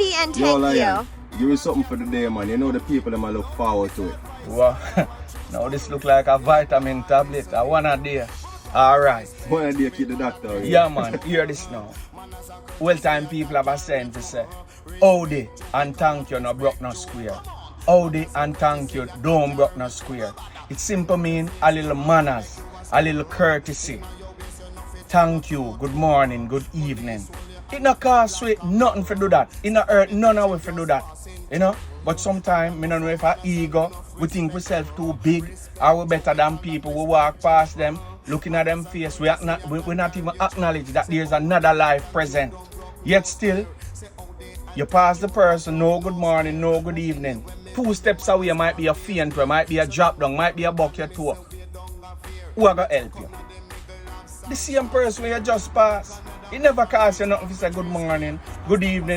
Owdi and Yo, thank Lion, you. give me something for the day, man. You know the people them look forward to it. Wow. Now this look like a vitamin tablet. I want a day. Alright. One day keep the doctor away. Yeah man, hear this now. Well time people have a saying to say, Owdi and thank you no broke no square. Owdi and thank you don't broke no square. It simple mean a little manners, a little courtesy. Thank you, good morning, good evening. It no cost we nothing for do that. It no hurt none of we for do that. You know? But sometimes, me don't know if our ego, we think ourselves too big, or we better than people. We walk past them, looking at them face, we not even acknowledge that there's another life present. Yet still, you pass the person, no good morning, no good evening. 2 steps away might be a faint, might be a drop down, might be a buck your toe. Who are gonna help you? The same person you just pass. It never costs you nothing to say good morning, good evening.